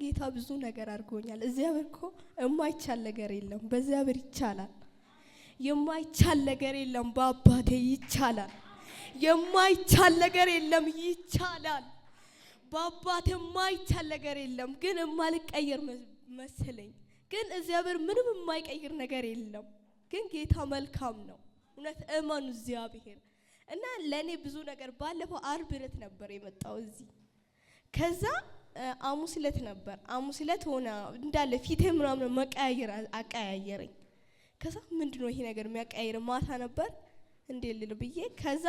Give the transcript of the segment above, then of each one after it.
ጌታ ብዙ ነገር አድርጎኛል። እግዚአብሔር እኮ የማይቻል ነገር የለም፣ በእግዚአብሔር ይቻላል። የማይቻል ነገር የለም፣ በአባቴ ይቻላል። የማይቻል ነገር የለም፣ ይቻላል። በአባቴ የማይቻል ነገር የለም። ግን የማልቀየር መስለኝ፣ ግን እግዚአብሔር ምንም የማይቀይር ነገር የለም። ግን ጌታ መልካም ነው። እውነት እመኑ እግዚአብሔር እና ለኔ ብዙ ነገር ባለፈው ዓርብ ዕለት ነበር የመጣው እዚህ። ከዛ ሐሙስ ዕለት ነበር። ሐሙስ ዕለት ሆነ እንዳለ ፊቴ ምናምን መቀያየር አቀያየረኝ። ከዛ ምንድነው ይሄ ነገር የሚያቀያየር? ማታ ነበር እንዴ ልል ብዬ ከዛ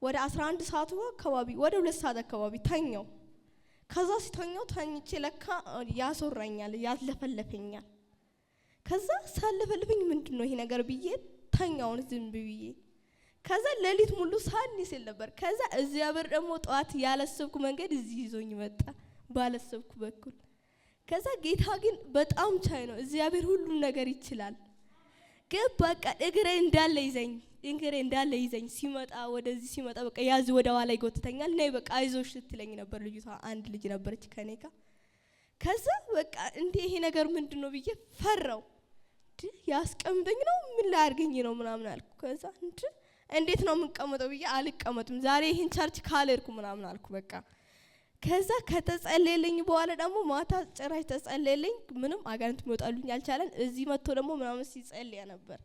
ወደ 11 ሰዓት አካባቢ ወደ 2 ሰዓት አካባቢ ተኛው። ከዛ ሲተኛው ተኝቼ ለካ ያሶራኛል፣ ያለፈለፈኛል። ከዛ ሳለፈልፈኝ ምንድነው ይሄ ነገር ብዬ ተኛውን ዝም ብዬ ከዛ ሌሊት ሙሉ ሳንስል ነበር። ከዛ እግዚአብሔር ደግሞ ጧት ያለሰብኩ መንገድ እዚህ ይዞኝ መጣ ባለሰብኩ በኩል። ከዛ ጌታ ግን በጣም ቻይ ነው። እግዚአብሔር ሁሉን ነገር ይችላል። ግን በቃ እግሬ እንዳለ ይዘኝ ሲመጣ ወደዚህ ሲመጣ በቃ ያዝ ወደ ኋላ ይጎትተኛል። ነይ በቃ አይዞሽ ስትለኝ ነበር ልጅቷ። አንድ ልጅ ነበረች ከኔ ጋር። ከዛ በቃ እንዴ ይሄ ነገር ምንድነው ብዬ ፈራው። ያስቀምጠኝ ነው ምን ላርገኝ ነው ምናምን አልኩ። ከዛ እንዴት ነው የምንቀመጠው ብዬ አልቀመጥም ዛሬ ይሄን ቸርች ካልሄድኩ ምናምን አልኩ በቃ። ከዛ ከተጸለየልኝ በኋላ ደግሞ ማታ ጭራሽ ተጸለየልኝ። ምንም አጋንንት መውጣልኝ አልቻለን። እዚህ መጥቶ ደግሞ ምናምን ሲጸልይ ነበር።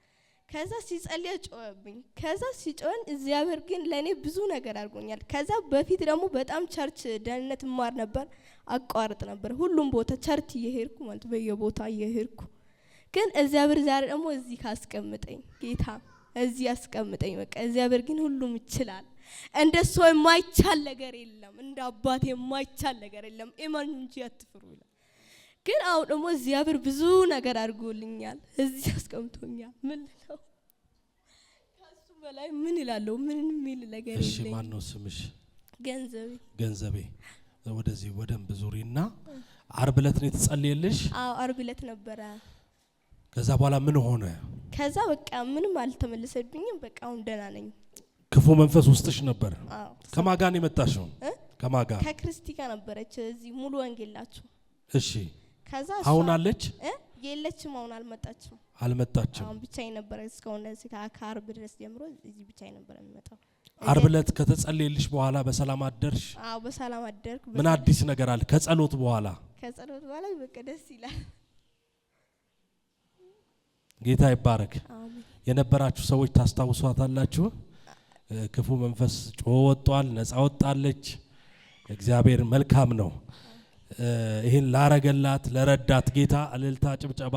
ከዛ ሲጸልይ ጮህብኝ። ከዛ ሲጮህን እግዚአብሔር ግን ለኔ ብዙ ነገር አድርጎኛል። ከዛ በፊት ደግሞ በጣም ቸርች ደህንነት ማር ነበር፣ አቋርጥ ነበር ሁሉም ቦታ ቸርች እየሄድኩ ማለት በየቦታ እየሄድኩ። ግን እግዚአብሔር ዛሬ ደግሞ እዚህ ካስቀምጠኝ ጌታ እዚህ ያስቀምጠኝ በቃ። እግዚአብሔር ግን ሁሉም ይችላል። እንደሱ የማይቻል ነገር የለም፣ እንደ አባቴ የማይቻል ነገር የለም። እመኑ እንጂ አትፍሩ ይላል። ግን አሁን ደግሞ እግዚአብሔር ብዙ ነገር አድርጎልኛል፣ እዚህ አስቀምጦኛል። ምን ነው ከሱ በላይ ምን ይላለው? ምን የሚል ነገር የለም። እሺ ማን ነው ስምሽ? ገንዘቤ። ወደዚህ ወደም ብዙሪና ዓርብ ዕለት ነው የተጸለየልሽ? አዎ ዓርብ ዕለት ነበረ። ከዛ በኋላ ምን ሆነ? ከዛ በቃ ምንም አልተመለሰብኝም። በቃ አሁን ደህና ነኝ። ክፉ መንፈስ ውስጥሽ ነበር? አዎ። ከማጋን የመጣሽው? ከማጋ? ከክርስቲ ጋር ነበረች እዚህ ሙሉ ወንጌላችሁ። እሺ። ከዛ አሁን አለች? የለችም፣ አሁን አልመጣችም። አሁን ብቻዬን ነበር እስካሁን እዚህ ከዓርብ ድረስ ጀምሮ እዚህ ብቻዬን ነበር የምመጣው። ዓርብ ዕለት ከተጸለየልሽ በኋላ በሰላም አደርሽ? አዎ በሰላም አደርኩ። ምን አዲስ ነገር አለ ከጸሎት በኋላ? በቃ ደስ ይላል። ጌታ ይባረክ። አሜን። የነበራችሁ ሰዎች ታስታውሷታላችሁ። ክፉ መንፈስ ጮህ ወጣል፣ ነፃ ወጣለች። እግዚአብሔር መልካም ነው። ይሄን ላረገላት ለረዳት ጌታ እልልታ ጭብጨባ።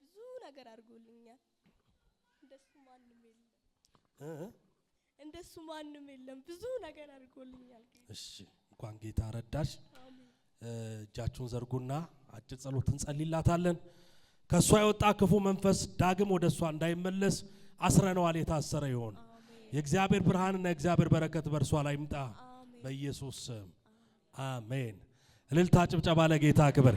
ብዙ ነገር አድርጎልኛል። እንደሱ ማንም የለም። ብዙ ነገር አድርጎልኛል። እሺ እንኳን ጌታ ረዳሽ። እጃችሁን ዘርጉና አጭር ጸሎት እንጸልይላታለን። ከሷ የወጣ ክፉ መንፈስ ዳግም ወደሷ እንዳይመለስ አስረነዋል። የታሰረ ይሆን። የእግዚአብሔር ብርሃንና የእግዚአብሔር በረከት በርሷ ላይ ይምጣ በኢየሱስ ስም አሜን። እልልታ ጭብጨባ ለጌታ ክብር።